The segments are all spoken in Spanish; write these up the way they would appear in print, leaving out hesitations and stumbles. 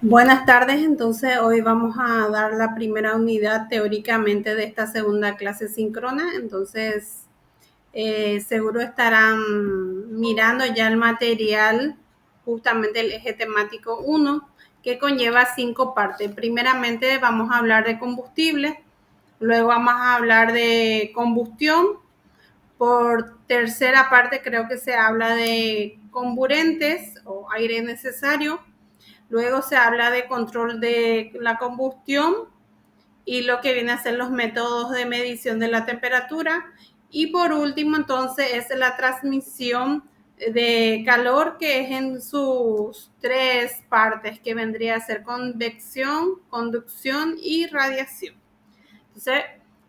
Buenas tardes, entonces hoy vamos a dar la primera unidad teóricamente de esta segunda clase síncrona, entonces seguro estarán mirando ya el material, justamente el eje temático 1, que conlleva 5 partes. Primeramente vamos a hablar de combustible, luego vamos a hablar de combustión, por tercera parte creo que se habla de comburentes o aire necesario. Luego se habla de control de la combustión y lo que viene a ser los métodos de medición de la temperatura. Y por último, entonces, es la transmisión de calor, que es en sus 3 partes, que vendría a ser convección, conducción y radiación. Entonces,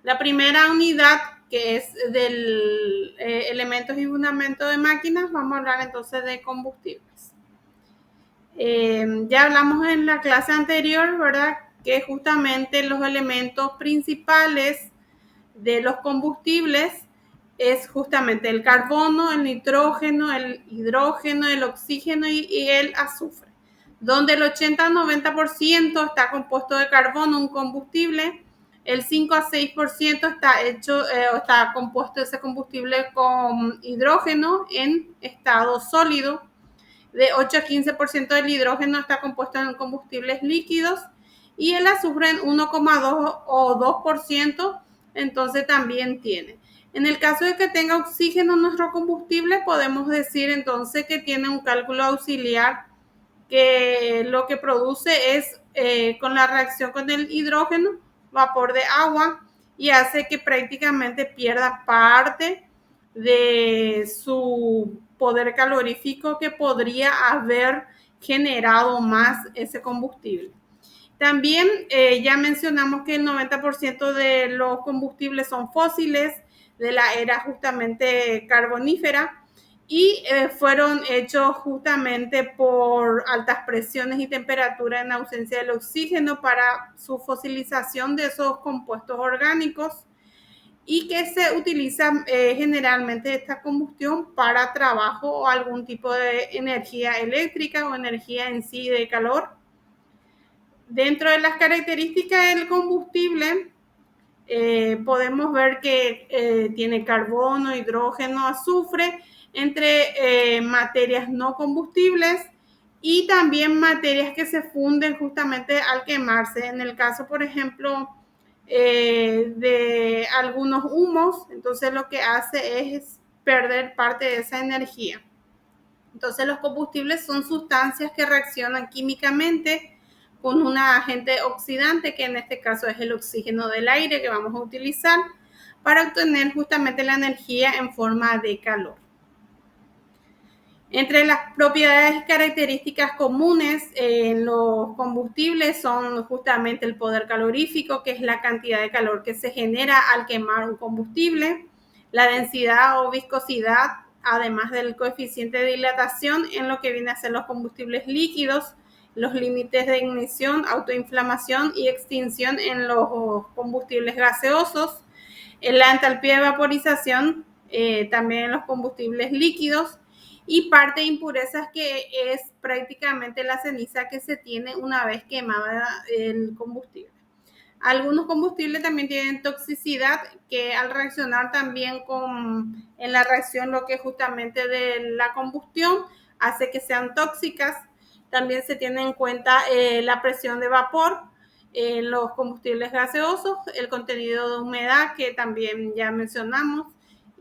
la primera unidad, que es del elementos y fundamentos de máquinas, vamos a hablar entonces de combustibles. Ya hablamos en la clase anterior, ¿verdad? Que justamente los elementos principales de los combustibles es justamente el carbono, el nitrógeno, el hidrógeno, el oxígeno y el azufre, donde el 80-90% está compuesto de carbono, un combustible. El 5-6% está compuesto ese combustible con hidrógeno en estado sólido. De 8-15% del hidrógeno está compuesto en combustibles líquidos y el azufre en 1,2 o 2%, entonces también tiene. En el caso de que tenga oxígeno nuestro combustible, podemos decir entonces que tiene un cálculo auxiliar que lo que produce es, con la reacción con el hidrógeno, vapor de agua, y hace que prácticamente pierda parte de su poder calorífico que podría haber generado más ese combustible. También ya mencionamos que el 90% de los combustibles son fósiles de la era justamente carbonífera y fueron hechos justamente por altas presiones y temperaturas en ausencia del oxígeno para su fosilización de esos compuestos orgánicos, y que se utiliza generalmente esta combustión para trabajo o algún tipo de energía eléctrica o energía en sí de calor. Dentro de las características del combustible, podemos ver que tiene carbono, hidrógeno, azufre, entre materias no combustibles y también materias que se funden justamente al quemarse. En el caso, por ejemplo, de algunos humos, entonces lo que hace es perder parte de esa energía. Entonces los combustibles son sustancias que reaccionan químicamente con un agente oxidante, que en este caso es el oxígeno del aire que vamos a utilizar para obtener justamente la energía en forma de calor. Entre las propiedades y características comunes en los combustibles son justamente el poder calorífico, que es la cantidad de calor que se genera al quemar un combustible, la densidad o viscosidad, además del coeficiente de dilatación en lo que viene a ser los combustibles líquidos, los límites de ignición, autoinflamación y extinción en los combustibles gaseosos, la entalpía de vaporización también en los combustibles líquidos, y parte de impurezas, que es prácticamente la ceniza que se tiene una vez quemada el combustible. Algunos combustibles también tienen toxicidad, que al reaccionar también en la reacción lo que es justamente de la combustión hace que sean tóxicas. También se tiene en cuenta la presión de vapor en los combustibles gaseosos, el contenido de humedad que también ya mencionamos,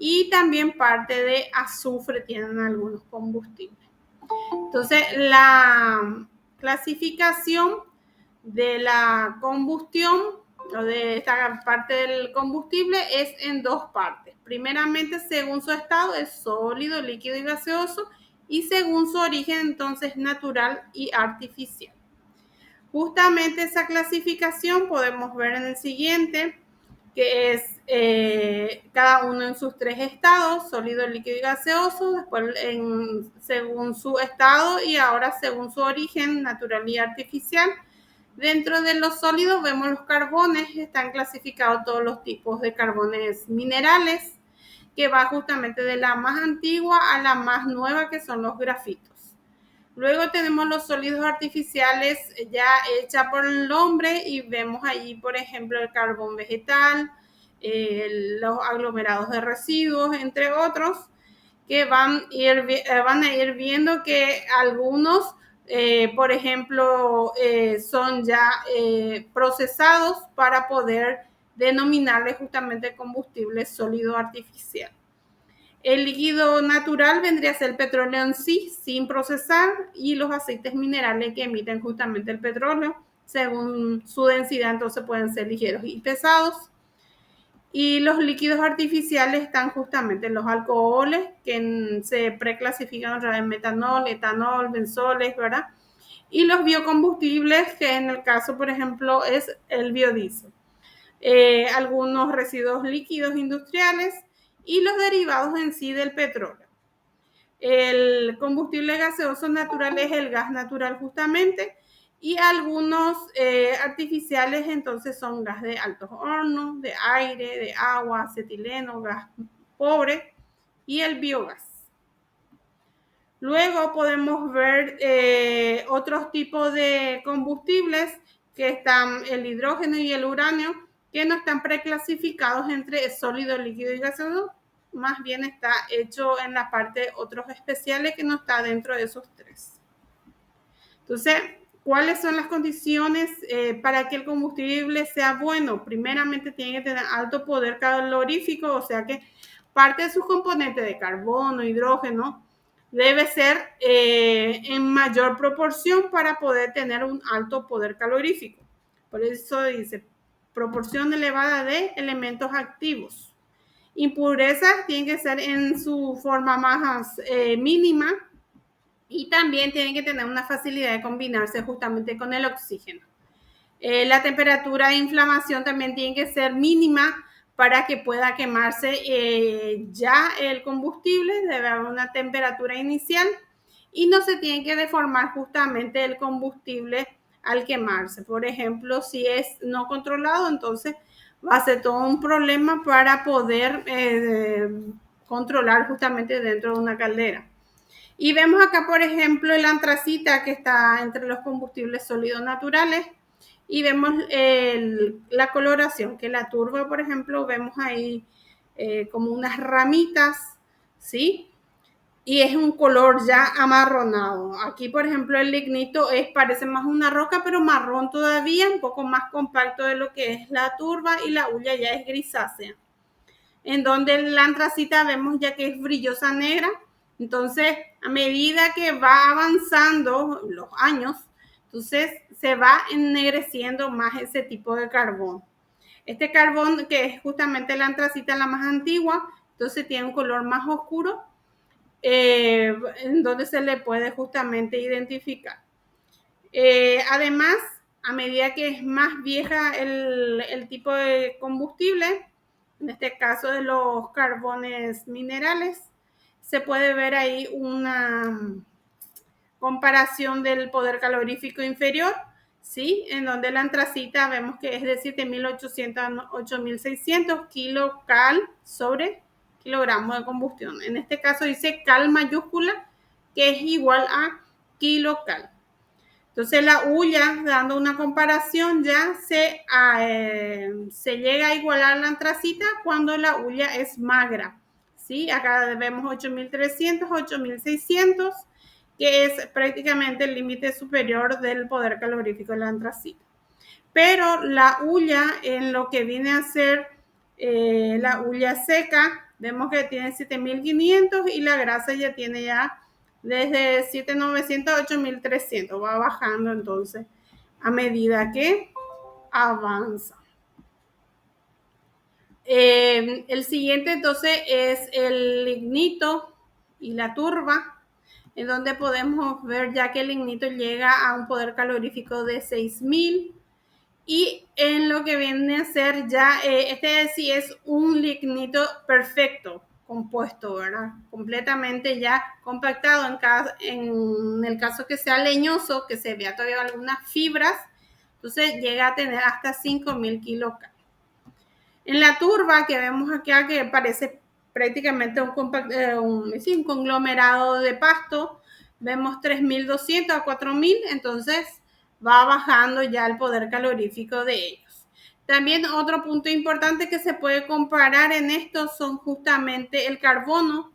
y también parte de azufre tienen algunos combustibles. Entonces, la clasificación de la combustión o de esta parte del combustible es en 2 partes. Primeramente, según su estado, es sólido, líquido y gaseoso, y según su origen, entonces, natural y artificial. Justamente esa clasificación podemos ver en el siguiente, que es cada uno en sus 3 estados, sólido, líquido y gaseoso, después según su estado y ahora según su origen, natural y artificial. Dentro de los sólidos vemos los carbones, están clasificados todos los tipos de carbones minerales, que va justamente de la más antigua a la más nueva, que son los grafitos. Luego tenemos los sólidos artificiales ya hechos por el hombre y vemos ahí, por ejemplo, el carbón vegetal, los aglomerados de residuos, entre otros, que van a ir viendo que algunos, por ejemplo, son ya procesados para poder denominarle justamente combustible sólido artificial. El líquido natural vendría a ser el petróleo en sí, sin procesar, y los aceites minerales que emiten justamente el petróleo, según su densidad, entonces pueden ser ligeros y pesados. Y los líquidos artificiales están justamente en los alcoholes, que se preclasifican a través de metanol, etanol, benzoles, ¿verdad? Y los biocombustibles, que en el caso, por ejemplo, es el biodiesel. Algunos residuos líquidos industriales y los derivados en sí del petróleo. El combustible gaseoso natural es el gas natural justamente, y algunos artificiales entonces son gas de altos hornos, de aire, de agua, acetileno, gas pobre y el biogás. Luego podemos ver otros tipos de combustibles, que están el hidrógeno y el uranio, que no están preclasificados entre sólido, líquido y gaseoso, más bien está hecho en la parte de otros especiales que no está dentro de esos tres. Entonces, ¿cuáles son las condiciones para que el combustible sea bueno? Primeramente tiene que tener alto poder calorífico, o sea que parte de sus componentes de carbono, hidrógeno, debe ser en mayor proporción para poder tener un alto poder calorífico. Por eso dice proporción elevada de elementos activos. Impurezas tienen que ser en su forma más mínima, y también tienen que tener una facilidad de combinarse justamente con el oxígeno. La temperatura de inflamación también tiene que ser mínima para que pueda quemarse ya el combustible. Debe haber una temperatura inicial y no se tiene que deformar justamente el combustible al quemarse. Por ejemplo, si es no controlado, entonces va a ser todo un problema para poder controlar justamente dentro de una caldera. Y vemos acá, por ejemplo, el antracita, que está entre los combustibles sólidos naturales, y vemos la coloración, que la turba, por ejemplo, vemos ahí como unas ramitas, ¿sí? Y es un color ya amarronado. Aquí, por ejemplo, el lignito parece más una roca, pero marrón todavía, un poco más compacto de lo que es la turba, y la hulla ya es grisácea. En donde la antracita vemos ya que es brillosa negra. Entonces, a medida que va avanzando los años, entonces se va ennegreciendo más ese tipo de carbón. Este carbón, que es justamente la antracita, la más antigua, entonces tiene un color más oscuro, en donde se le puede justamente identificar. Además, a medida que es más vieja el tipo de combustible, en este caso de los carbones minerales, se puede ver ahí una comparación del poder calorífico inferior, ¿sí? En donde la antracita vemos que es de 7.800 a 8.600 kilocal sobre kilogramo de combustión. En este caso dice cal mayúscula, que es igual a kilocal. Entonces la hulla, dando una comparación, ya se llega a igualar la antracita cuando la hulla es magra, ¿sí? Acá vemos 8.300, 8.600, que es prácticamente el límite superior del poder calorífico de la antracita. Pero la hulla, en lo que viene a ser la hulla seca, vemos que tiene 7.500 y la grasa ya tiene ya desde 7.900 a 8.300. Va bajando entonces a medida que avanza. El siguiente entonces es el lignito y la turba, en donde podemos ver ya que el lignito llega a un poder calorífico de 6.000. Y en lo que viene a ser ya, este sí es un lignito perfecto, compuesto, ¿verdad? Completamente ya compactado. En el caso que sea leñoso, que se vea todavía algunas fibras, entonces llega a tener hasta 5.000 kilocalorías. En la turba que vemos acá, que parece prácticamente un conglomerado de pasto, vemos 3.200 a 4.000, entonces va bajando ya el poder calorífico de ellos. También otro punto importante que se puede comparar en esto son justamente el carbono,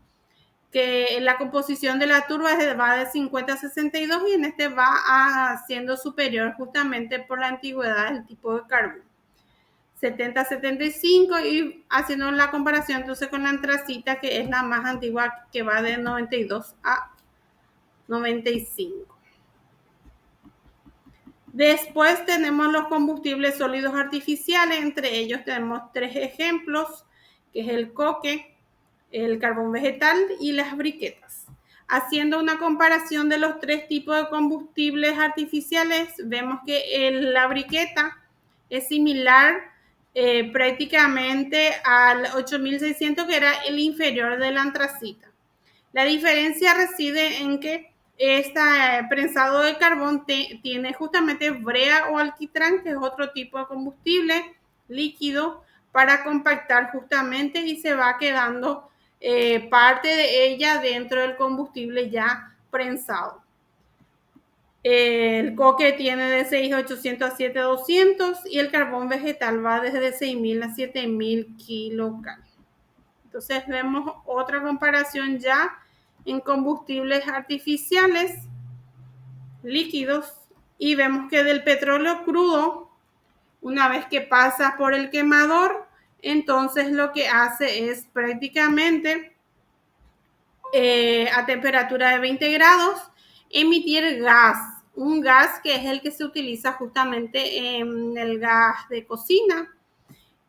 que en la composición de la turba va de 50 a 62 y en este va siendo superior justamente por la antigüedad del tipo de carbón. 70 a 75 y haciendo la comparación entonces con la antracita, que es la más antigua, que va de 92 a 95. Después tenemos los combustibles sólidos artificiales, entre ellos tenemos 3 ejemplos, que es el coque, el carbón vegetal y las briquetas. Haciendo una comparación de los 3 tipos de combustibles artificiales, vemos que la briqueta es similar prácticamente al 8600, que era el inferior de la antracita. La diferencia reside en que este prensado de carbón tiene justamente brea o alquitrán, que es otro tipo de combustible líquido para compactar justamente, y se va quedando parte de ella dentro del combustible ya prensado. El coque tiene de 6.800 a 7.200 y el carbón vegetal va desde 6.000 a 7.000 kilocalorías. Entonces vemos otra comparación ya en combustibles artificiales líquidos y vemos que del petróleo crudo, una vez que pasa por el quemador, entonces lo que hace es prácticamente a temperatura de 20 grados emitir gas, un gas que es el que se utiliza justamente en el gas de cocina,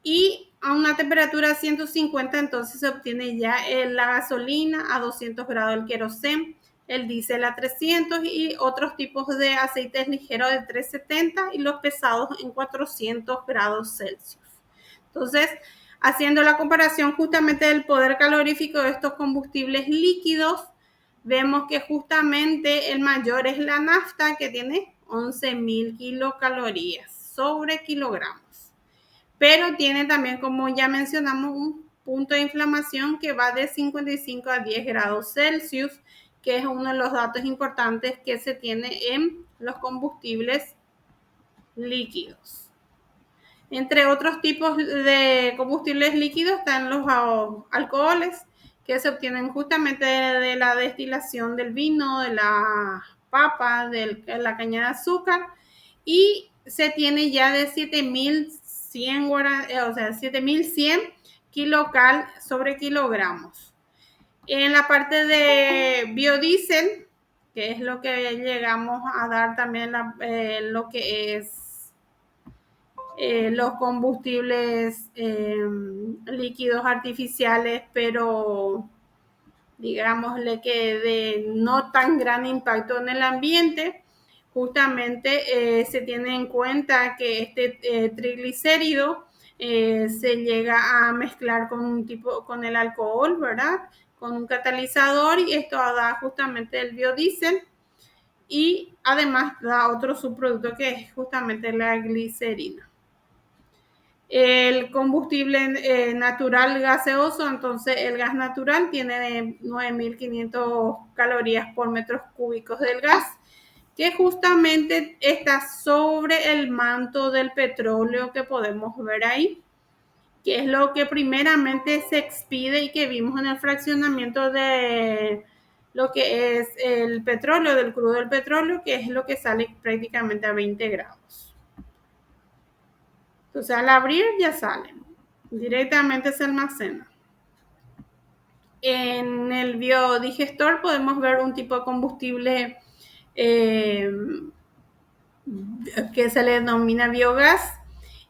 y a una temperatura 150 entonces se obtiene ya la gasolina, a 200 grados el queroseno, el diésel a 300 y otros tipos de aceites ligeros de 370 y los pesados en 400 grados Celsius. Entonces, haciendo la comparación justamente del poder calorífico de estos combustibles líquidos, vemos que justamente el mayor es la nafta, que tiene 11.000 kilocalorías sobre kilogramos. Pero tiene también, como ya mencionamos, un punto de inflamación que va de 55 a 10 grados Celsius, que es uno de los datos importantes que se tiene en los combustibles líquidos. Entre otros tipos de combustibles líquidos están los alcoholes, que se obtienen justamente de la destilación del vino, de la papa, de la caña de azúcar, y se tiene ya de 7.100, o sea, 7.100 kilocal sobre kilogramos. En la parte de biodiesel, que es lo que llegamos a dar también lo que es los combustibles líquidos artificiales, pero digámosle que de no tan gran impacto en el ambiente. Justamente se tiene en cuenta que este triglicérido se llega a mezclar con el alcohol, ¿verdad? Con un catalizador, y esto da justamente el biodiesel, y además da otro subproducto que es justamente la glicerina. El combustible natural gaseoso, entonces el gas natural tiene 9.500 calorías por metros cúbicos del gas, que justamente está sobre el manto del petróleo que podemos ver ahí, que es lo que primeramente se expide y que vimos en el fraccionamiento de lo que es el petróleo, del crudo del petróleo, que es lo que sale prácticamente a 20 grados. Entonces al abrir ya sale, directamente se almacena. En el biodigestor podemos ver un tipo de combustible que se le denomina biogás,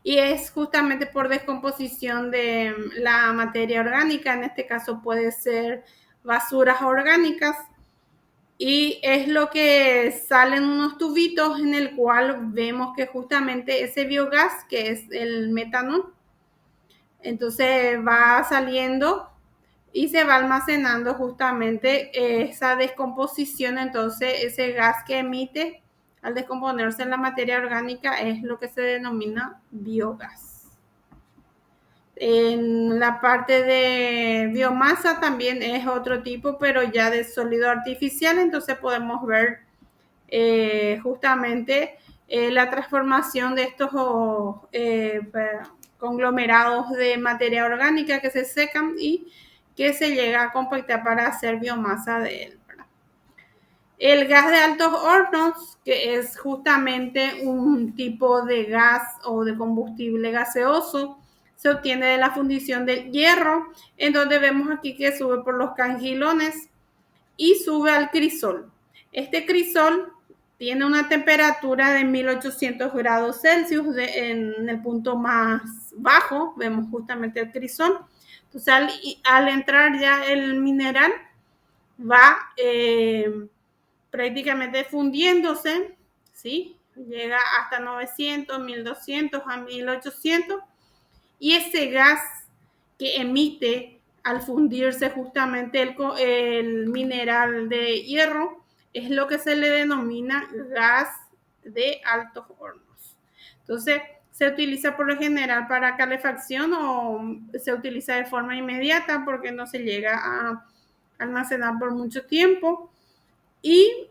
y es justamente por descomposición de la materia orgánica, en este caso puede ser basuras orgánicas, y es lo que salen unos tubitos en el cual vemos que justamente ese biogás, que es el metano, entonces va saliendo y se va almacenando justamente esa descomposición. Entonces ese gas que emite al descomponerse en la materia orgánica es lo que se denomina biogás. En la parte de biomasa también es otro tipo, pero ya de sólido artificial, entonces podemos ver justamente la transformación de estos conglomerados de materia orgánica que se secan y que se llega a compactar para hacer biomasa de él. El gas de altos hornos, que es justamente un tipo de gas o de combustible gaseoso, se obtiene de la fundición del hierro, en donde vemos aquí que sube por los cangilones y sube al crisol. Este crisol tiene una temperatura de 1800 grados Celsius en el punto más bajo, vemos justamente el crisol. Entonces al entrar ya el mineral va prácticamente fundiéndose, ¿sí? Llega hasta 900, 1200 a 1800 y ese gas que emite al fundirse justamente el mineral de hierro es lo que se le denomina gas de altos hornos. Entonces, se utiliza por lo general para calefacción o se utiliza de forma inmediata porque no se llega a almacenar por mucho tiempo. Y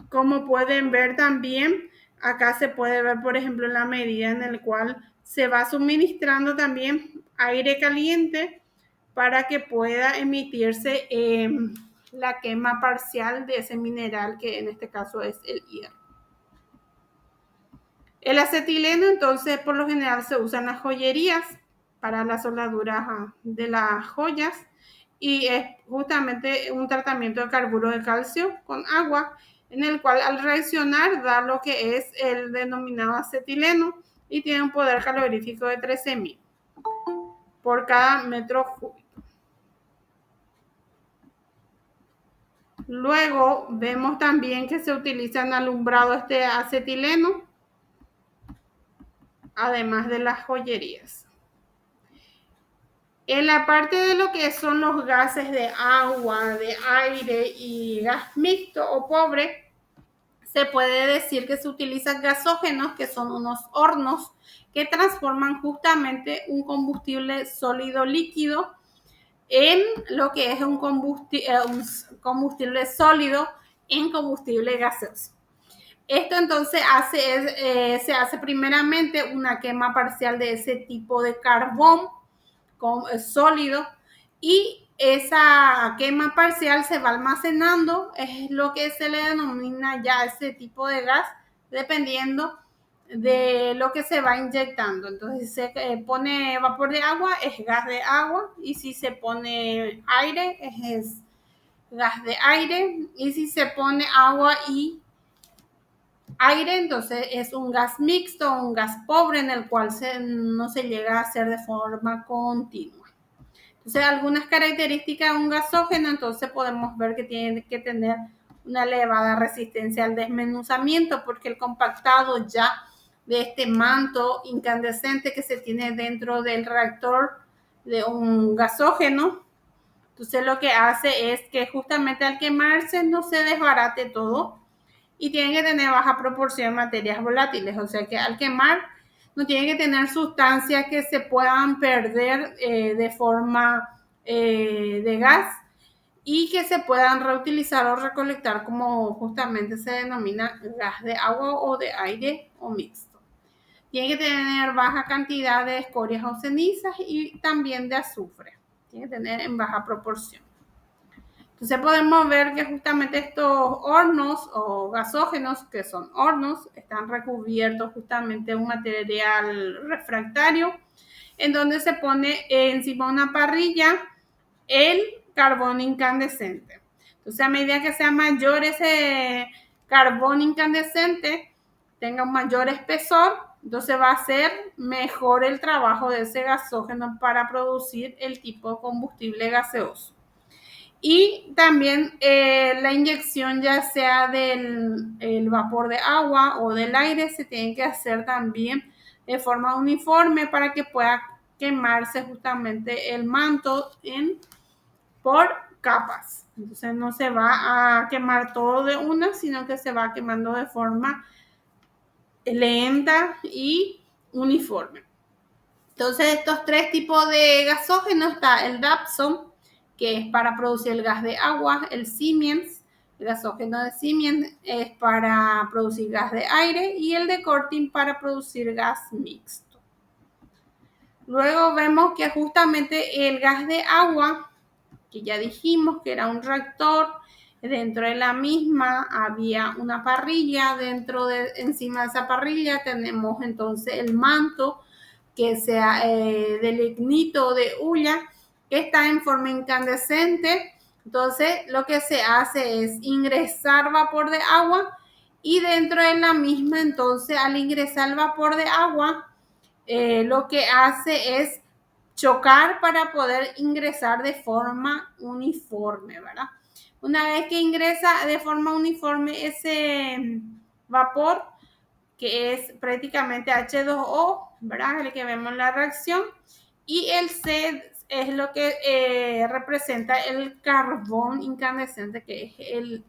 como pueden ver también, acá se puede ver, por ejemplo, la medida en la cual se va suministrando también aire caliente para que pueda emitirse la quema parcial de ese mineral, que en este caso es el hierro. El acetileno, entonces, por lo general se usa en las joyerías para la soldadura de las joyas y es justamente un tratamiento de carburo de calcio con agua en el cual al reaccionar da lo que es el denominado acetileno y tiene un poder calorífico de 13.000 por cada metro cúbico. Luego vemos también que se utiliza en alumbrado este acetileno, además de las joyerías. En la parte de lo que son los gases de agua, de aire y gas mixto o pobre, se puede decir que se utilizan gasógenos, que son unos hornos que transforman justamente un combustible sólido líquido en lo que es un combustible sólido en combustible gaseoso. Esto entonces se hace primeramente una quema parcial de ese tipo de carbón sólido y esa quema parcial se va almacenando, es lo que se le denomina ya ese tipo de gas, dependiendo de lo que se va inyectando. Entonces, si se pone vapor de agua, es gas de agua, y si se pone aire, es gas de aire, y si se pone agua y aire, entonces es un gas mixto, un gas pobre en el cual no se llega a hacer de forma continua. Entonces, algunas características de un gasógeno, entonces podemos ver que tiene que tener una elevada resistencia al desmenuzamiento porque el compactado ya de este manto incandescente que se tiene dentro del reactor de un gasógeno, entonces lo que hace es que justamente al quemarse no se desbarate todo y tiene que tener baja proporción de materias volátiles, o sea que al quemar no tiene que tener sustancias que se puedan perder de forma de gas y que se puedan reutilizar o recolectar como justamente se denomina gas de agua o de aire o mixto. Tiene que tener baja cantidad de escorias o cenizas y también de azufre. Tiene que tener en baja proporción. Entonces podemos ver que justamente estos hornos o gasógenos, que son hornos, están recubiertos justamente de un material refractario en donde se pone encima de una parrilla el carbón incandescente. Entonces, a medida que sea mayor ese carbón incandescente, tenga un mayor espesor, entonces va a ser mejor el trabajo de ese gasógeno para producir el tipo de combustible gaseoso. Y también la inyección, ya sea del vapor de agua o del aire, se tiene que hacer también de forma uniforme para que pueda quemarse justamente el manto por capas. Entonces no se va a quemar todo de una, sino que se va quemando de forma lenta y uniforme. Entonces, estos tres tipos de gasógeno está el Dapson, que es para producir el gas de agua, el Siemens, el gasógeno de Siemens es para producir gas de aire y el de Corting para producir gas mixto. Luego vemos que justamente el gas de agua, que ya dijimos que era un reactor, dentro de la misma había una parrilla, encima de esa parrilla tenemos entonces el manto, que sea de lignito o de hulla, que está en forma incandescente. Entonces, lo que se hace es ingresar vapor de agua y dentro de la misma, entonces, al ingresar el vapor de agua, lo que hace es chocar para poder ingresar de forma uniforme, ¿verdad? Una vez que ingresa de forma uniforme ese vapor, que es prácticamente H2O, ¿verdad? El que vemos en la reacción. Y el C es lo que representa el carbón incandescente, que es el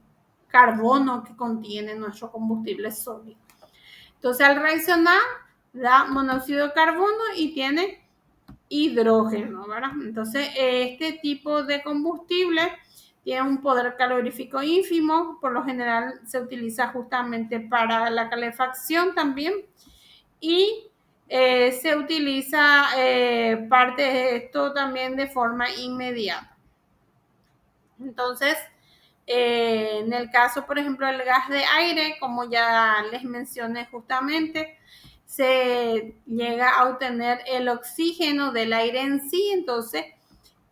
carbono que contiene nuestro combustible sólido. Entonces, al reaccionar, da monóxido de carbono y tiene hidrógeno, ¿verdad? Entonces, este tipo de combustible tiene un poder calorífico ínfimo, por lo general se utiliza justamente para la calefacción también y se utiliza parte de esto también de forma inmediata. Entonces, en el caso, por ejemplo, del gas de aire, como ya les mencioné justamente, se llega a obtener el oxígeno del aire en sí. Entonces,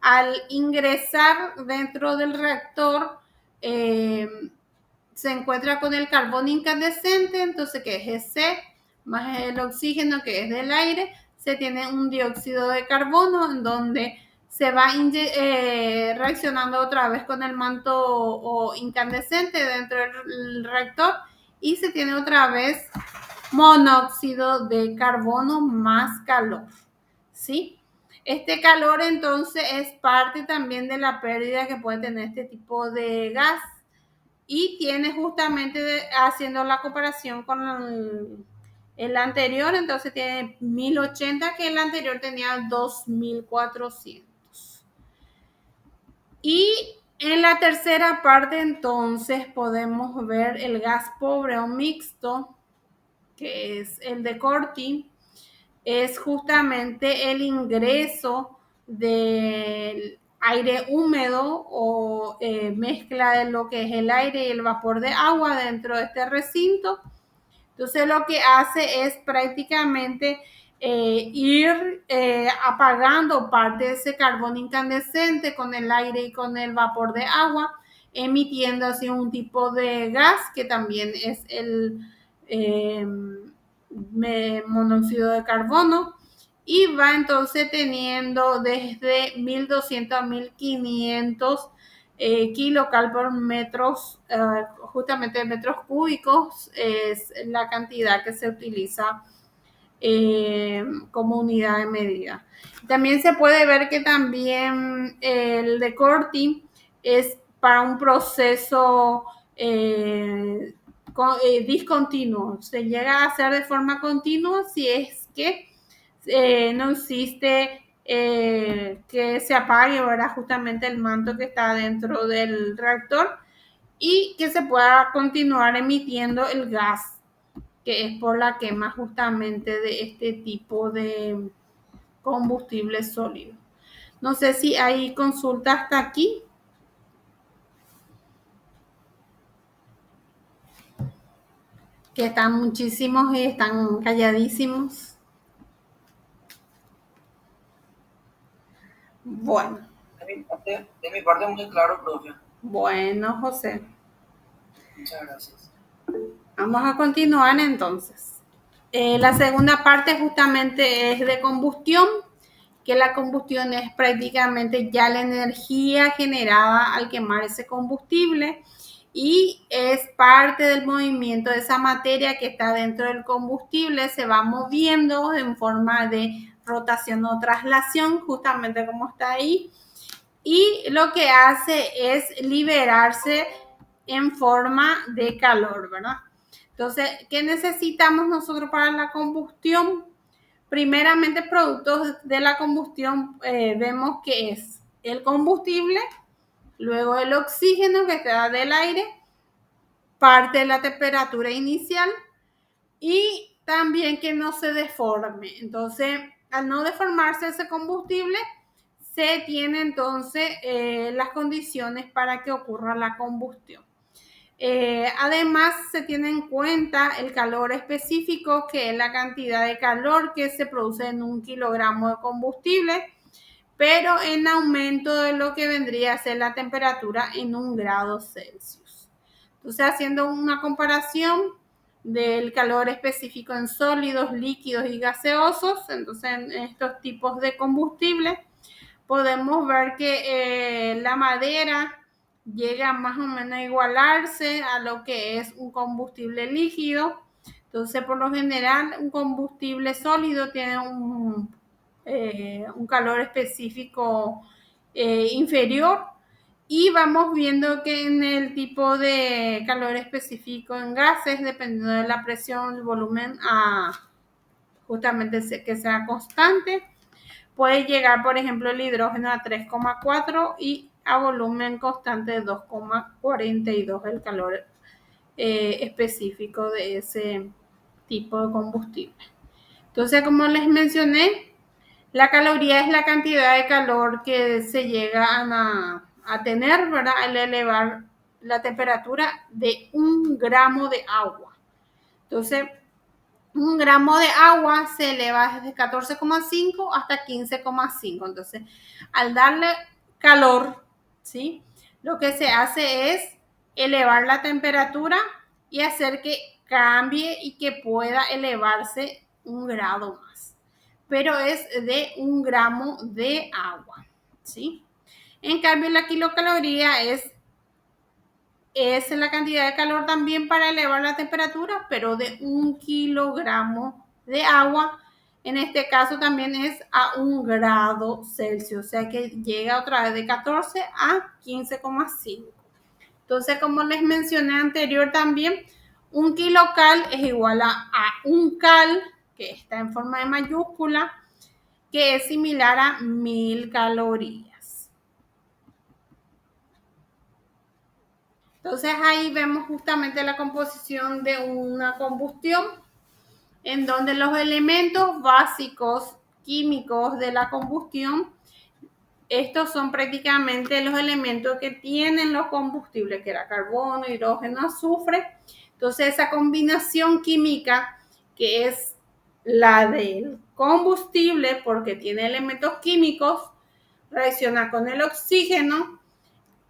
al ingresar dentro del reactor, se encuentra con el carbón incandescente, entonces que es ese, más el oxígeno que es del aire, se tiene un dióxido de carbono en donde se va reaccionando otra vez con el manto o incandescente dentro del reactor y se tiene otra vez monóxido de carbono más calor, ¿sí? Este calor entonces es parte también de la pérdida que puede tener este tipo de gas y tiene justamente haciendo la comparación con el anterior, entonces tiene 1080 que el anterior tenía 2400. Y en la tercera parte entonces podemos ver el gas pobre o mixto, que es el de Corti, es justamente el ingreso del aire húmedo o mezcla de lo que es el aire y el vapor de agua dentro de este recinto. Entonces lo que hace es prácticamente ir apagando parte de ese carbón incandescente con el aire y con el vapor de agua, emitiendo así un tipo de gas que también es el monóxido de carbono y va entonces teniendo desde 1200 a 1500 kilocal por metros, justamente metros cúbicos es la cantidad que se utiliza como unidad de medida. También se puede ver que también el de Corti es para un proceso discontinuo. Se llega a hacer de forma continua si es que no existe que se apague, ¿verdad? Justamente el manto que está dentro del reactor y que se pueda continuar emitiendo el gas, que es por la quema justamente de este tipo de combustible sólido. No sé si hay consulta hasta aquí. Que están muchísimos y están calladísimos. Bueno. De mi parte muy claro, profe. Bueno, José. Muchas gracias. Vamos a continuar entonces. La segunda parte justamente es de combustión, que la combustión es prácticamente ya la energía generada al quemar ese combustible y es parte del movimiento de esa materia que está dentro del combustible, se va moviendo en forma de rotación o traslación, justamente como está ahí, y lo que hace es liberarse en forma de calor, ¿verdad? Entonces, ¿qué necesitamos nosotros para la combustión? Primeramente, productos de la combustión, vemos que es el combustible, luego el oxígeno que queda del aire, parte de la temperatura inicial y también que no se deforme. Entonces, al no deformarse ese combustible, se tiene entonces las condiciones para que ocurra la combustión. Además, se tiene en cuenta el calor específico, que es la cantidad de calor que se produce en 1 kilogramo de combustible, pero en aumento de lo que vendría a ser la temperatura en 1 grado Celsius. Entonces, haciendo una comparación del calor específico en sólidos, líquidos y gaseosos, entonces en estos tipos de combustible, podemos ver que la madera llega más o menos a igualarse a lo que es un combustible líquido. Entonces, por lo general, un combustible sólido tiene un calor específico inferior, y vamos viendo que en el tipo de calor específico en gases, dependiendo de la presión, el volumen, justamente que sea constante, puede llegar, por ejemplo, el hidrógeno a 3,4 y a volumen constante de 2,42 el calor específico de ese tipo de combustible. Entonces, como les mencioné, la caloría es la cantidad de calor que se llega a tener, ¿verdad?, al elevar la temperatura de 1 gramo de agua. Entonces, 1 gramo de agua se eleva desde 14,5 hasta 15,5. Entonces, al darle calor, ¿sí?, lo que se hace es elevar la temperatura y hacer que cambie y que pueda elevarse 1 grado más. Pero es de 1 gramo de agua, ¿sí? En cambio, la kilocaloría es la cantidad de calor también para elevar la temperatura, pero de 1 kilogramo de agua. En este caso también es a 1 grado Celsius, o sea que llega otra vez de 14 a 15,5. Entonces, como les mencioné anterior también, 1 kilocal es igual a 1 cal, que está en forma de mayúscula, que es similar a 1000 calorías. Entonces ahí vemos justamente la composición de una combustión, en donde los elementos básicos químicos de la combustión, estos son prácticamente los elementos que tienen los combustibles, que era carbono, hidrógeno, azufre. Entonces esa combinación química, que es la del combustible, porque tiene elementos químicos, reacciona con el oxígeno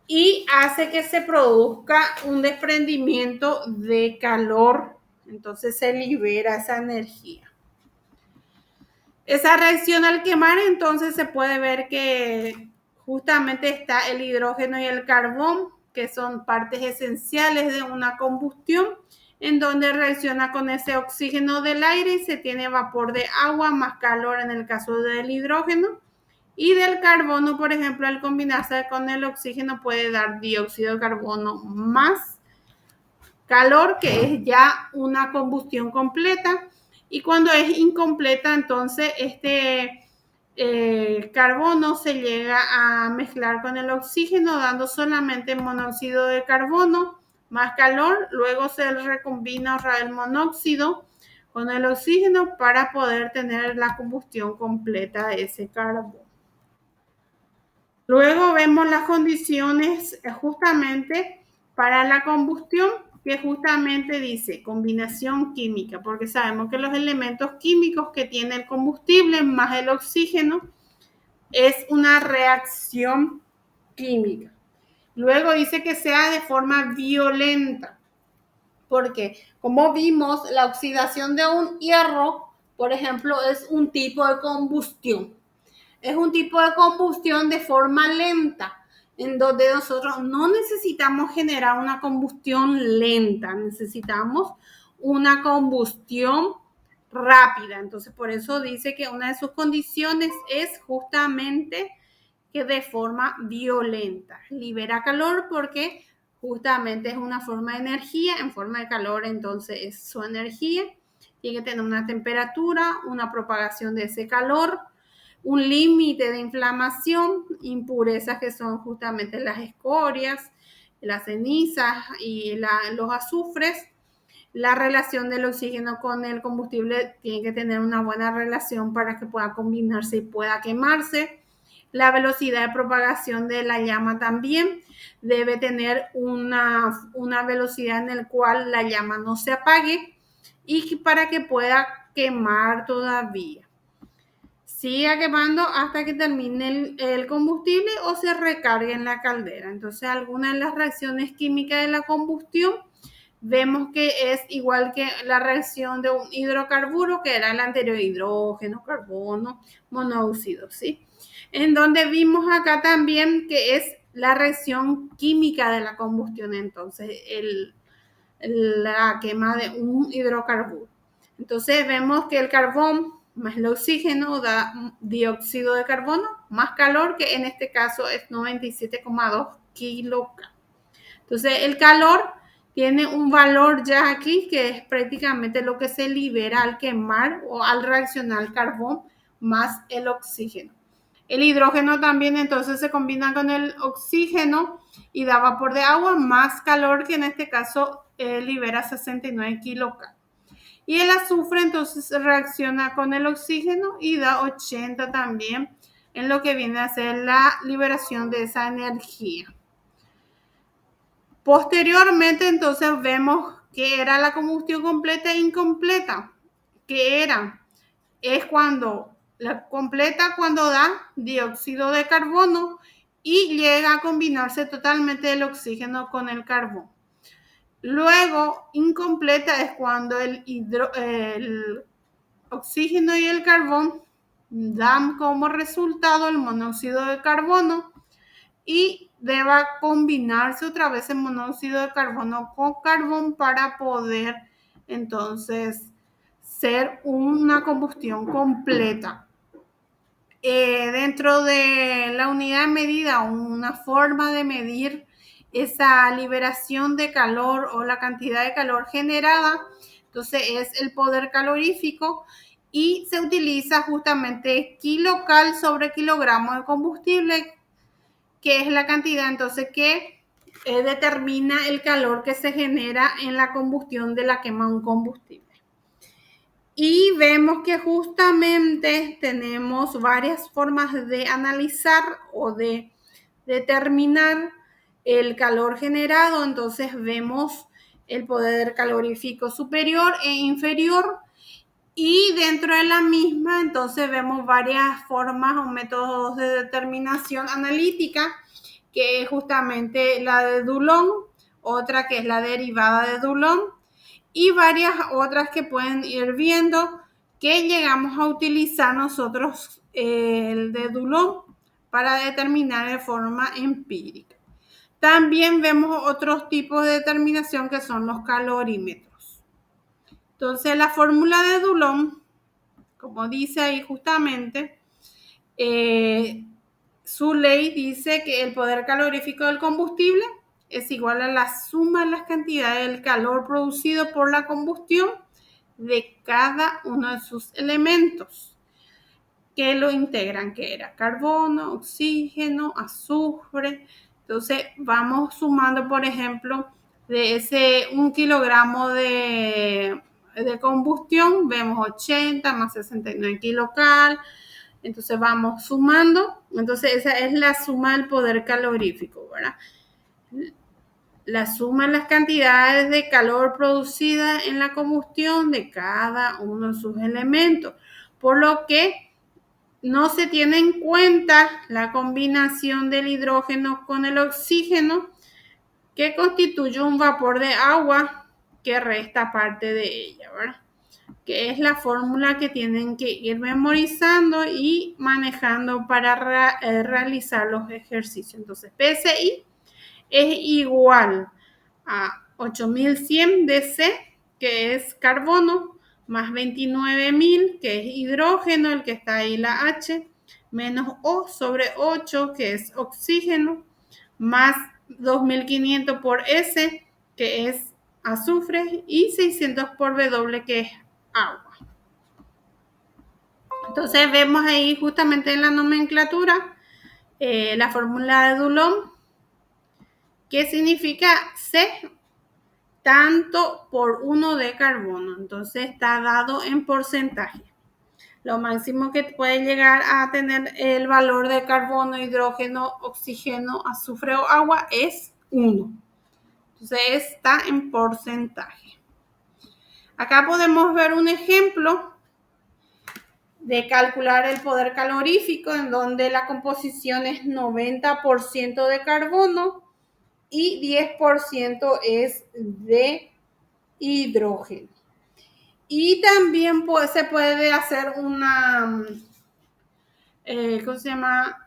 y hace que se produzca un desprendimiento de calor. Entonces se libera esa energía. Esa reacción al quemar, entonces se puede ver que justamente está el hidrógeno y el carbón, que son partes esenciales de una combustión, en donde reacciona con ese oxígeno del aire y se tiene vapor de agua más calor en el caso del hidrógeno. Y del carbono, por ejemplo, al combinarse con el oxígeno puede dar dióxido de carbono más calor, que es ya una combustión completa. Y cuando es incompleta, entonces este carbono se llega a mezclar con el oxígeno, dando solamente monóxido de carbono más calor. Luego se recombina el monóxido con el oxígeno para poder tener la combustión completa de ese carbono. Luego vemos las condiciones justamente para la combustión, que justamente dice combinación química, porque sabemos que los elementos químicos que tiene el combustible más el oxígeno es una reacción química. Luego dice que sea de forma violenta, porque como vimos, la oxidación de un hierro, por ejemplo, es un tipo de combustión. Es un tipo de combustión de forma lenta, en donde nosotros no necesitamos generar una combustión lenta, necesitamos una combustión rápida. Entonces, por eso dice que una de sus condiciones es justamente que de forma violenta. Libera calor porque justamente es una forma de energía, en forma de calor, entonces es su energía. tiene que tener una temperatura, una propagación de ese calor, un límite de inflamación, impurezas que son justamente las escorias, las cenizas y los azufres. La relación del oxígeno con el combustible tiene que tener una buena relación para que pueda combinarse y pueda quemarse. La velocidad de propagación de la llama también debe tener una velocidad en la cual la llama no se apague y para que pueda quemar todavía. Siga quemando hasta que termine el combustible o se recargue en la caldera. Entonces, algunas de las reacciones químicas de la combustión vemos que es igual que la reacción de un hidrocarburo, que era el anterior, hidrógeno, carbono, monóxido, ¿sí? En donde vimos acá también que es la reacción química de la combustión, entonces la quema de un hidrocarburo. Entonces vemos que el carbón más el oxígeno da dióxido de carbono, más calor, que en este caso es 97,2 kilocalorías. Entonces el calor tiene un valor ya aquí que es prácticamente lo que se libera al quemar o al reaccionar el carbón más el oxígeno. El hidrógeno también entonces se combina con el oxígeno y da vapor de agua más calor, que en este caso libera 69 kilocalorías. Y el azufre entonces reacciona con el oxígeno y da 80 también, en lo que viene a ser la liberación de esa energía. Posteriormente entonces vemos que era la combustión completa e incompleta. ¿Qué era? Es cuando la completa cuando da dióxido de carbono y llega a combinarse totalmente el oxígeno con el carbón. Luego, incompleta es cuando el oxígeno y el carbón dan como resultado el monóxido de carbono y deba combinarse otra vez el monóxido de carbono con carbón para poder entonces ser una combustión completa. Dentro de la unidad de medida, una forma de medir esa liberación de calor o la cantidad de calor generada, entonces es el poder calorífico y se utiliza justamente kilocal sobre kilogramo de combustible, que es la cantidad entonces que determina el calor que se genera en la combustión de la quema de un combustible. Y vemos que justamente tenemos varias formas de analizar o de determinar el calor generado. Entonces vemos el poder calorífico superior e inferior. Y dentro de la misma, entonces vemos varias formas o métodos de determinación analítica, que es justamente la de Dulong, otra que es la derivada de Dulong, y varias otras que pueden ir viendo que llegamos a utilizar nosotros el de Dulong para determinar de forma empírica. También vemos otros tipos de determinación que son los calorímetros. Entonces la fórmula de Dulong, como dice ahí justamente, su ley dice que el poder calorífico del combustible es igual a la suma de las cantidades del calor producido por la combustión de cada uno de sus elementos que lo integran, que era carbono, oxígeno, azufre. Entonces vamos sumando, por ejemplo, de ese 1 kilogramo de combustión, vemos 80 más 69 kilocal. Entonces vamos sumando. Entonces esa es la suma del poder calorífico, ¿verdad? La suma de las cantidades de calor producida en la combustión de cada uno de sus elementos. Por lo que no se tiene en cuenta la combinación del hidrógeno con el oxígeno, que constituye un vapor de agua que resta parte de ella, ¿verdad? Que es la fórmula que tienen que ir memorizando y manejando para realizar los ejercicios. Entonces, PSI es igual a 8100 DC, que es carbono, más 29.000, que es hidrógeno, el que está ahí la H, menos O sobre 8, que es oxígeno, más 2500 por S, que es azufre, y 600 por W, que es agua. Entonces vemos ahí justamente en la nomenclatura la fórmula de Dulong, que significa C tanto por 1 de carbono. Entonces está dado en porcentaje. Lo máximo que puede llegar a tener el valor de carbono, hidrógeno, oxígeno, azufre o agua es 1. Entonces está en porcentaje. Acá podemos ver un ejemplo de calcular el poder calorífico en donde la composición es 90% de carbono y 10% es de hidrógeno. Y también se puede hacer una, ¿cómo se llama?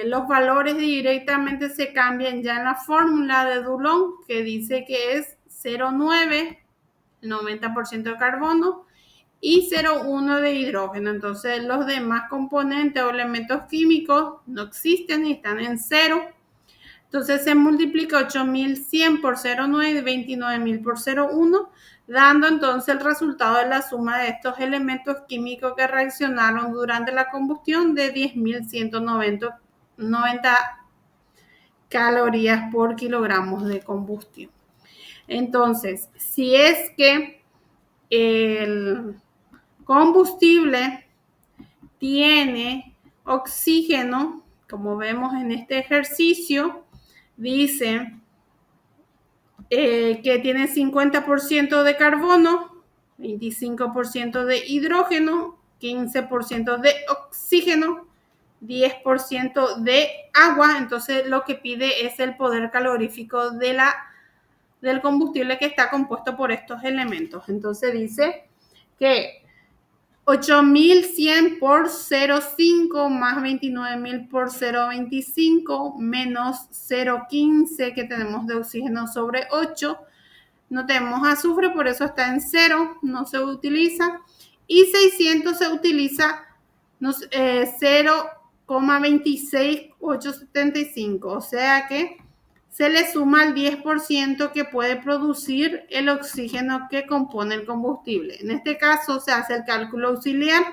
Los valores directamente se cambian ya en la fórmula de Dulong, que dice que es 0,9, 90% de carbono, y 0,1 de hidrógeno. Entonces los demás componentes o elementos químicos no existen y están en 0. Entonces se multiplica 8100 por 0,9 y 29000 por 0,1, dando entonces el resultado de la suma de estos elementos químicos que reaccionaron durante la combustión de 10.190 calorías por kilogramos de combustión. Entonces, si es que el combustible tiene oxígeno, como vemos en este ejercicio, dice que tiene 50% de carbono, 25% de hidrógeno, 15% de oxígeno, 10% de agua. Entonces lo que pide es el poder calorífico del combustible que está compuesto por estos elementos. Entonces dice que 8100 por 0,5 más 29000 por 0,25 menos 0,15 que tenemos de oxígeno sobre 8. No tenemos azufre, por eso está en 0, no se utiliza. Y 600 se utiliza 0,26875, o sea que se le suma el 10% que puede producir el oxígeno que compone el combustible. En este caso se hace el cálculo auxiliar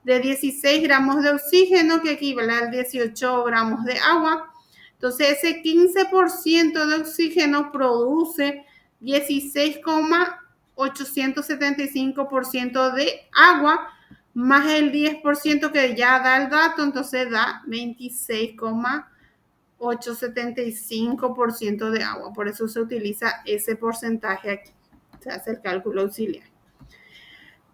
de 16 gramos de oxígeno que equivale a 18 gramos de agua. Entonces ese 15% de oxígeno produce 16,875% de agua más el 10% que ya da el dato, entonces da 26,875% de agua. Por eso se utiliza ese porcentaje aquí. Se hace el cálculo auxiliar.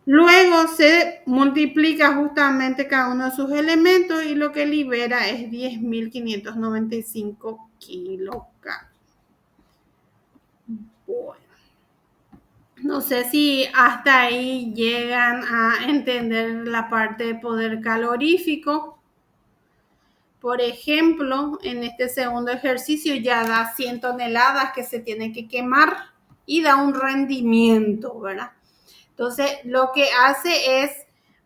Luego se multiplica justamente cada uno de sus elementos y lo que libera es 10.595 kilocalorías. Bueno, no sé si hasta ahí llegan a entender la parte de poder calorífico. Por ejemplo, en este segundo ejercicio ya da 100 toneladas que se tienen que quemar y da un rendimiento, ¿verdad? Entonces, lo que hace es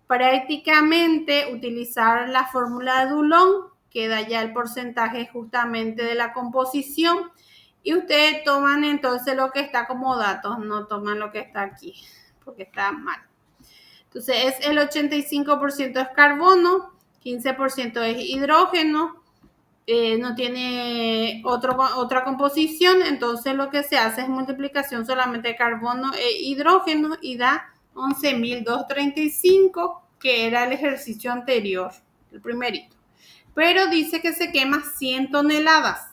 prácticamente utilizar la fórmula de Dulong, que da ya el porcentaje justamente de la composición, y ustedes toman entonces lo que está como datos, no toman lo que está aquí, porque está mal. Entonces, es el 85% es carbono, 15% es hidrógeno, no tiene otra composición, entonces lo que se hace es multiplicación solamente de carbono e hidrógeno y da 11.235, que era el ejercicio anterior, el primerito. Pero dice que se quema 100 toneladas.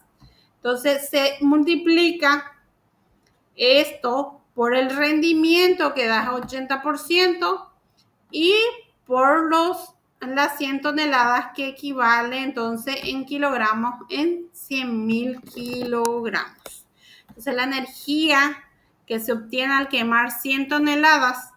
Entonces se multiplica esto por el rendimiento que da 80% y por las 100 toneladas que equivale entonces en kilogramos en 100.000 kilogramos. Entonces la energía que se obtiene al quemar 100 toneladas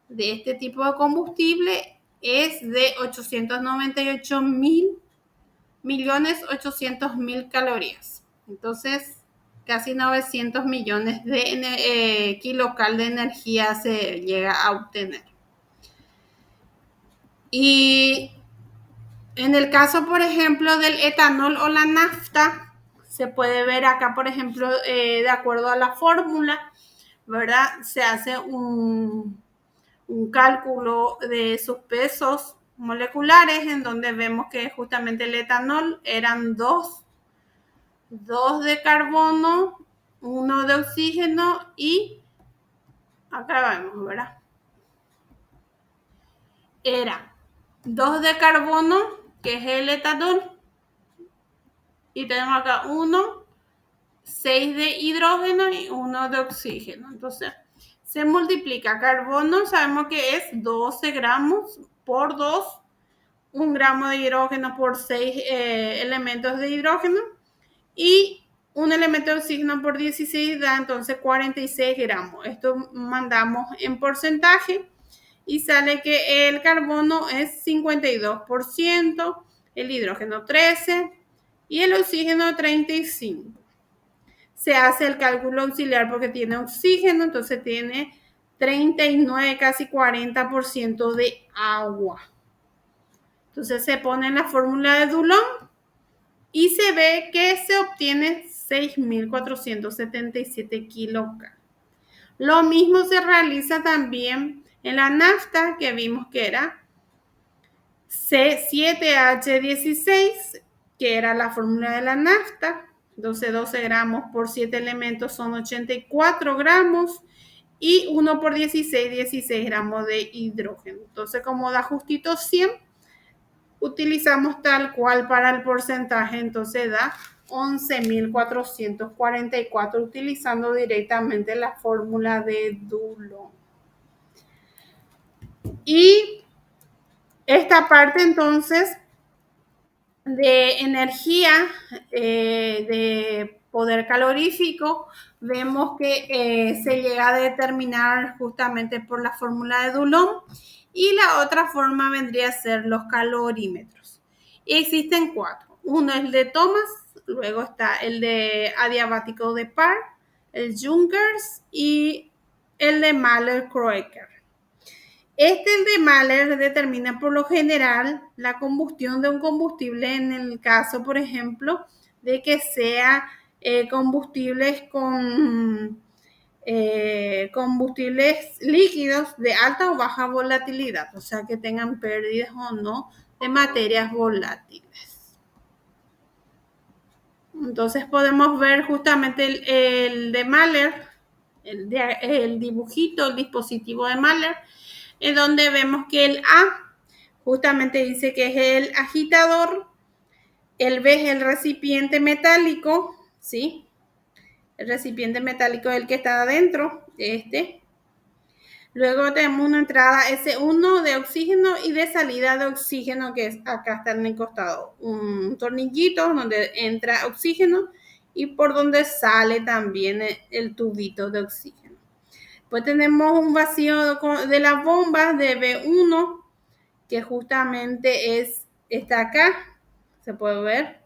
de este tipo de combustible es de 898.800.000 calorías. Entonces casi 900 millones de kilocal de energía se llega a obtener. Y en el caso, por ejemplo, del etanol o la nafta, se puede ver acá, por ejemplo, de acuerdo a la fórmula, ¿verdad? Se hace un un cálculo de sus pesos moleculares, en donde vemos que justamente el etanol eran dos de carbono, 1 de oxígeno y acá vemos, ¿verdad? Era 2 de carbono, que es el etanol, y tenemos acá 6 de hidrógeno y 1 de oxígeno. Entonces, se multiplica carbono, sabemos que es 12 gramos por 2, 1 gramo de hidrógeno por 6 elementos de hidrógeno, y un elemento de oxígeno por 16 da entonces 46 gramos. Esto mandamos en porcentaje y sale que el carbono es 52%, el hidrógeno 13% y el oxígeno 35%. Se hace el cálculo auxiliar porque tiene oxígeno, entonces tiene 39, casi 40% de agua. Entonces se pone en la fórmula de Dulong y se ve que se obtiene 6.477 kilocalorías. Lo mismo se realiza también en la nafta, que vimos que era C7H16, que era la fórmula de la nafta. Entonces 12 gramos por 7 elementos son 84 gramos y 1 por 16 gramos de hidrógeno. Entonces, como da justito 100, utilizamos tal cual para el porcentaje, entonces da 11.444 utilizando directamente la fórmula de Dulong. Y esta parte entonces de energía, de poder calorífico, vemos que se llega a determinar justamente por la fórmula de Dulong, y la otra forma vendría a ser los calorímetros. Y existen 4. Uno es el de Thomas, luego está el de adiabático de Parr, el Junkers y el de Mahler-Kroeker. El de Mahler determina por lo general la combustión de un combustible en el caso, por ejemplo, de que sea combustibles con combustibles líquidos de alta o baja volatilidad, o sea que tengan pérdidas o no de materias volátiles. Entonces podemos ver justamente el de Mahler, el dibujito, el dispositivo de Mahler, en donde vemos que el A justamente dice que es el agitador, el B es el recipiente metálico, ¿sí? El recipiente metálico es el que está adentro de este. Luego tenemos una entrada S1 de oxígeno y de salida de oxígeno, que es acá está en el costado. Un tornillito donde entra oxígeno y por donde sale también el tubito de oxígeno. Pues tenemos un vacío de la bomba de B1, que justamente está acá, se puede ver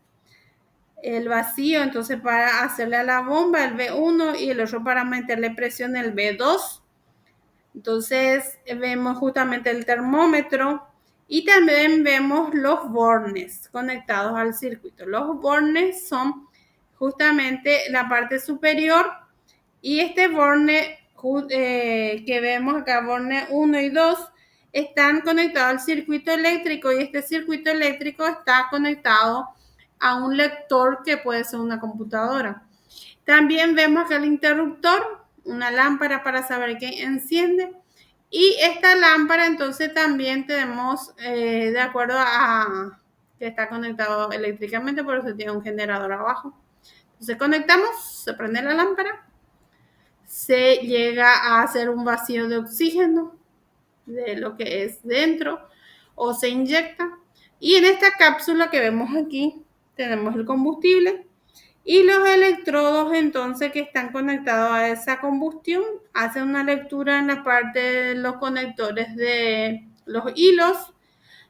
el vacío, entonces para hacerle a la bomba el B1 y el otro para meterle presión el B2. Entonces vemos justamente el termómetro y también vemos los bornes conectados al circuito. Los bornes son justamente la parte superior y este borne que vemos acá, borne 1 y 2, están conectados al circuito eléctrico y este circuito eléctrico está conectado a un lector que puede ser una computadora. También vemos que el interruptor, una lámpara para saber que enciende, y esta lámpara entonces también tenemos de acuerdo a que está conectado eléctricamente, por eso tiene un generador abajo. Entonces conectamos, se prende la lámpara, se llega a hacer un vacío de oxígeno de lo que es dentro o se inyecta, y en esta cápsula que vemos aquí tenemos el combustible y los electrodos entonces que están conectados a esa combustión hacen una lectura en la parte de los conectores de los hilos.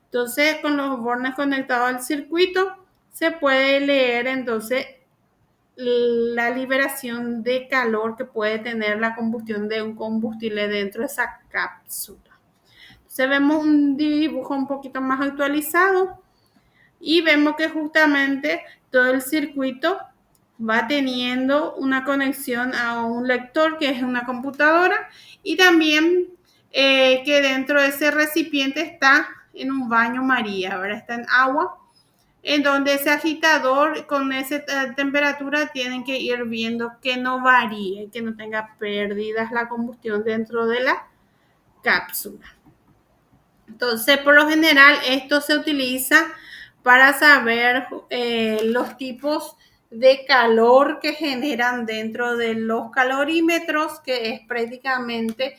Entonces con los bornes conectados al circuito se puede leer entonces la liberación de calor que puede tener la combustión de un combustible dentro de esa cápsula. Entonces vemos un dibujo un poquito más actualizado y vemos que justamente todo el circuito va teniendo una conexión a un lector que es una computadora, y también que dentro de ese recipiente está en un baño María, ¿verdad? Está en agua, en donde ese agitador con esa temperatura tienen que ir viendo que no varíe, que no tenga pérdidas la combustión dentro de la cápsula. Entonces, por lo general, esto se utiliza para saber los tipos de calor que generan dentro de los calorímetros, que es prácticamente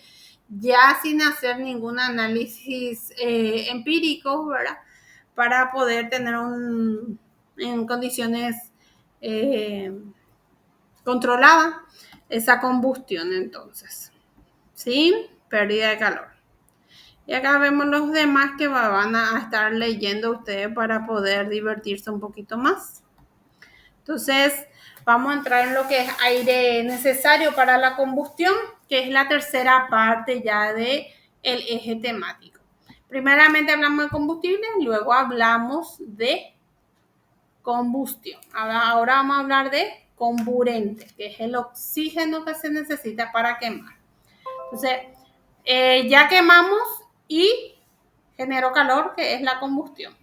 ya sin hacer ningún análisis empírico, ¿verdad? Para poder tener en condiciones controladas esa combustión, entonces, sin pérdida de calor. Y acá vemos los demás que van a estar leyendo ustedes para poder divertirse un poquito más. Entonces, vamos a entrar en lo que es aire necesario para la combustión, que es la tercera parte ya del eje temático. Primeramente hablamos de combustible, luego hablamos de combustión. Ahora vamos a hablar de comburente, que es el oxígeno que se necesita para quemar. Entonces, ya quemamos y generó calor, que es la combustión.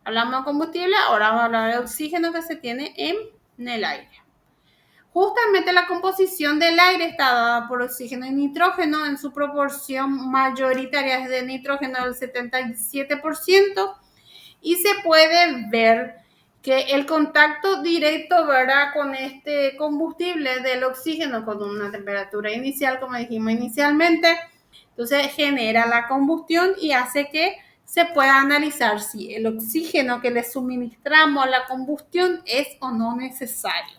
Hablamos de combustible, ahora vamos a hablar de oxígeno que se tiene en el aire. Justamente la composición del aire está dada por oxígeno y nitrógeno, en su proporción mayoritaria es de nitrógeno del 77%, y se puede ver que el contacto directo, ¿verdad?, con este combustible del oxígeno con una temperatura inicial, como dijimos inicialmente, entonces genera la combustión y hace que se pueda analizar si el oxígeno que le suministramos a la combustión es o no necesario.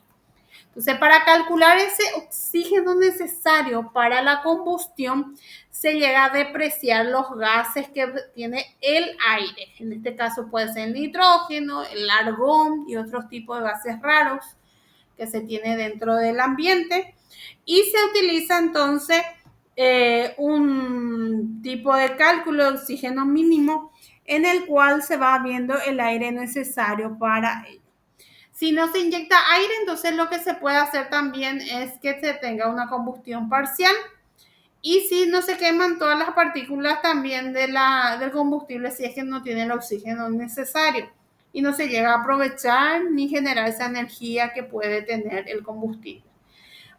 Entonces, para calcular ese oxígeno necesario para la combustión, se llega a depreciar los gases que tiene el aire. En este caso puede ser el nitrógeno, el argón y otros tipos de gases raros que se tiene dentro del ambiente. Y se utiliza entonces un tipo de cálculo de oxígeno mínimo en el cual se va viendo el aire necesario para ello. Si no se inyecta aire, entonces lo que se puede hacer también es que se tenga una combustión parcial. Y si no se queman todas las partículas también del combustible, si es que no tiene el oxígeno necesario. Y no se llega a aprovechar ni generar esa energía que puede tener el combustible.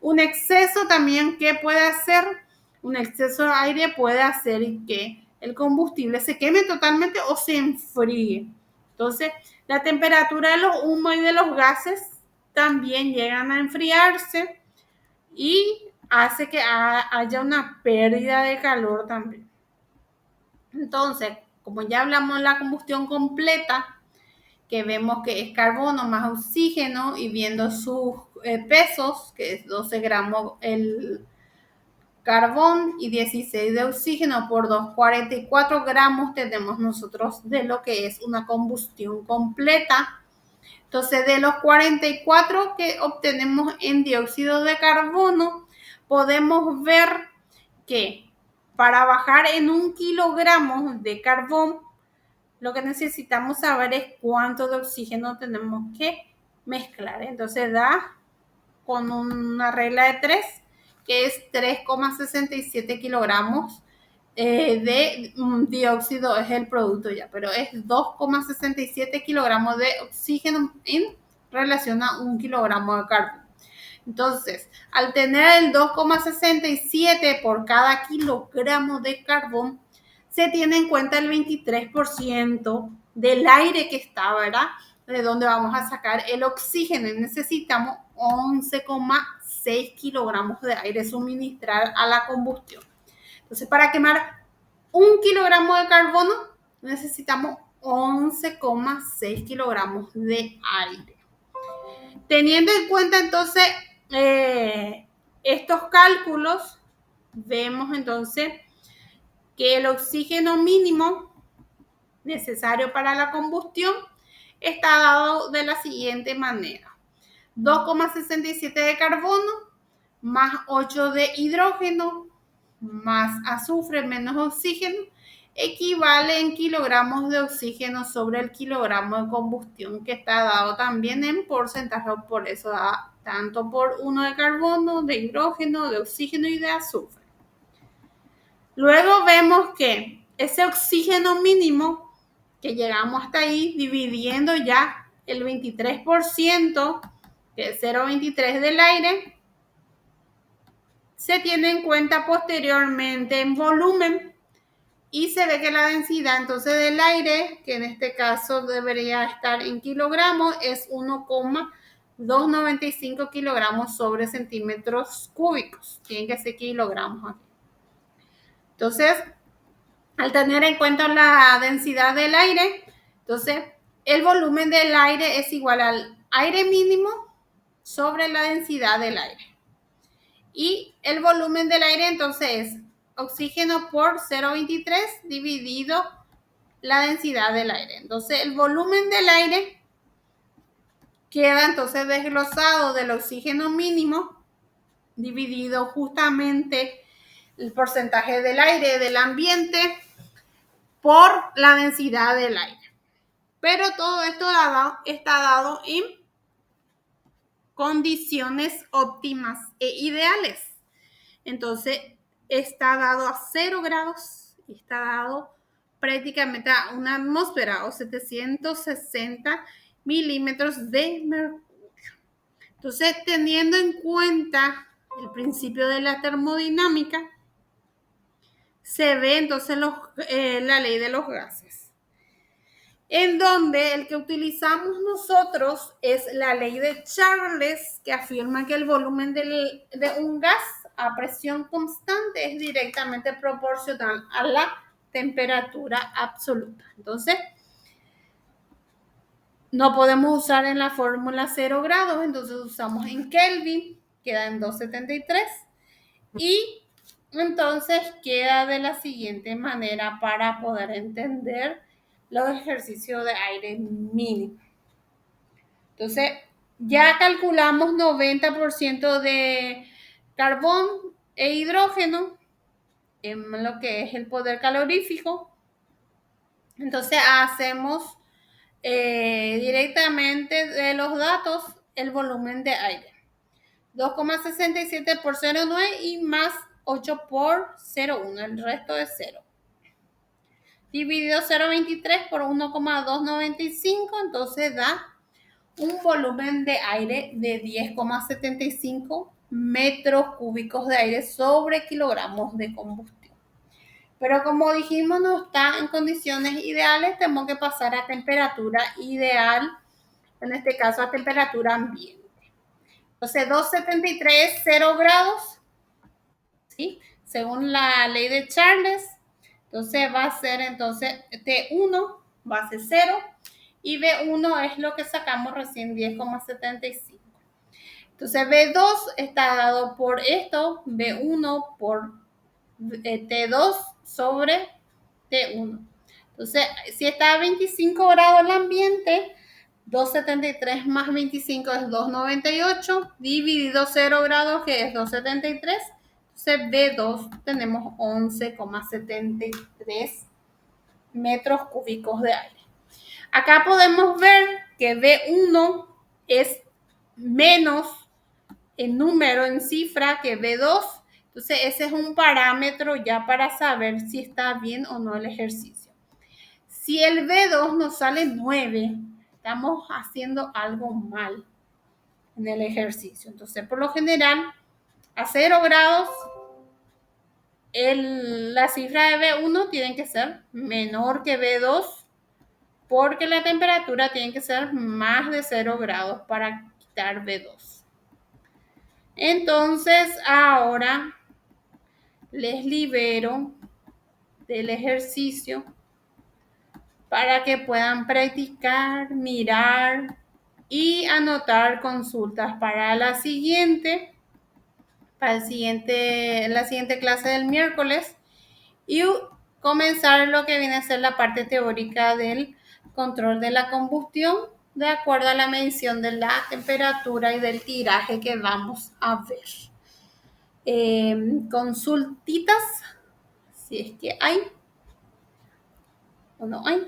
Un exceso también, ¿qué puede hacer? Un exceso de aire puede hacer que el combustible se queme totalmente o se enfríe. Entonces, la temperatura de los humos y de los gases también llegan a enfriarse y hace que haya una pérdida de calor también. Entonces, como ya hablamos de la combustión completa, que vemos que es carbono más oxígeno y viendo sus pesos, que es 12 gramos el carbón y 16 de oxígeno por 2, 44 gramos tenemos nosotros de lo que es una combustión completa. Entonces, de los 44 que obtenemos en dióxido de carbono, podemos ver que para bajar en 1 kilogramo de carbón, lo que necesitamos saber es cuánto de oxígeno tenemos que mezclar. Entonces da con una regla de 3, que es 3,67 kilogramos de dióxido, es el producto ya, pero es 2,67 kilogramos de oxígeno en relación a 1 kilogramo de carbón. Entonces, al tener el 2,67 por cada kilogramo de carbón, se tiene en cuenta el 23% del aire que está, ¿verdad? De donde vamos a sacar el oxígeno. Y necesitamos 11,6 kilogramos de aire suministrar a la combustión. Entonces, para quemar 1 kilogramo de carbono, necesitamos 11,6 kilogramos de aire. Teniendo en cuenta entonces estos cálculos, vemos entonces que el oxígeno mínimo necesario para la combustión está dado de la siguiente manera: 2,67 de carbono más 8 de hidrógeno más azufre menos oxígeno equivale en kilogramos de oxígeno sobre el kilogramo de combustión, que está dado también en porcentaje, por eso da tanto por 1 de carbono, de hidrógeno, de oxígeno y de azufre. Luego vemos que ese oxígeno mínimo, que llegamos hasta ahí, dividiendo ya el 23%, que es 0,23 del aire, se tiene en cuenta posteriormente en volumen y se ve que la densidad entonces del aire, que en este caso debería estar en kilogramos, es 1,295 kilogramos sobre centímetros cúbicos. Tienen que ser kilogramos aquí. Entonces, al tener en cuenta la densidad del aire, entonces el volumen del aire es igual al aire mínimo sobre la densidad del aire. Y el volumen del aire entonces es oxígeno por 0,23 dividido la densidad del aire. Entonces el volumen del aire queda entonces desglosado del oxígeno mínimo dividido justamente el porcentaje del aire del ambiente por la densidad del aire. Pero todo esto está dado en condiciones óptimas e ideales. Entonces, está dado a 0 grados y está dado prácticamente a una atmósfera o 760 milímetros de mercurio. Entonces, teniendo en cuenta el principio de la termodinámica, se ve entonces la ley de los gases, en donde el que utilizamos nosotros es la ley de Charles, que afirma que el volumen de un gas a presión constante es directamente proporcional a la temperatura absoluta. Entonces, no podemos usar en la fórmula 0 grados, entonces usamos en Kelvin, queda en 273, y entonces queda de la siguiente manera para poder entender los ejercicios de aire mínimo. Entonces, ya calculamos 90% de carbón e hidrógeno en lo que es el poder calorífico. Entonces, hacemos directamente de los datos el volumen de aire. 2,67 por 0,9 y más 8 por 0,1, el resto es 0. Dividido 0,23 por 1,295, entonces da un volumen de aire de 10,75 metros cúbicos de aire sobre kilogramos de combustión. Pero como dijimos, no está en condiciones ideales, tenemos que pasar a temperatura ideal, en este caso a temperatura ambiente. Entonces, 273, 0 grados, ¿sí? Según la ley de Charles. Entonces va a ser, entonces, T1 va a ser 0 y B1 es lo que sacamos recién, 10,75. Entonces B2 está dado por esto, B1 por T2 sobre T1. Entonces, si está a 25 grados el ambiente, 273 más 25 es 298, dividido 0 grados, que es 273. Entonces, B2 tenemos 11,73 metros cúbicos de aire. Acá podemos ver que B1 es menos en número, en cifra, que B2. Entonces, ese es un parámetro ya para saber si está bien o no el ejercicio. Si el B2 nos sale 9, estamos haciendo algo mal en el ejercicio. Entonces, por lo general, a 0 grados, la cifra de B1 tiene que ser menor que B2, porque la temperatura tiene que ser más de 0 grados para quitar B2. Entonces, ahora les libero del ejercicio para que puedan practicar, mirar y anotar consultas para la siguiente clase del miércoles y comenzar lo que viene a ser la parte teórica del control de la combustión de acuerdo a la medición de la temperatura y del tiraje que vamos a ver. Consultitas, si es que hay o no hay.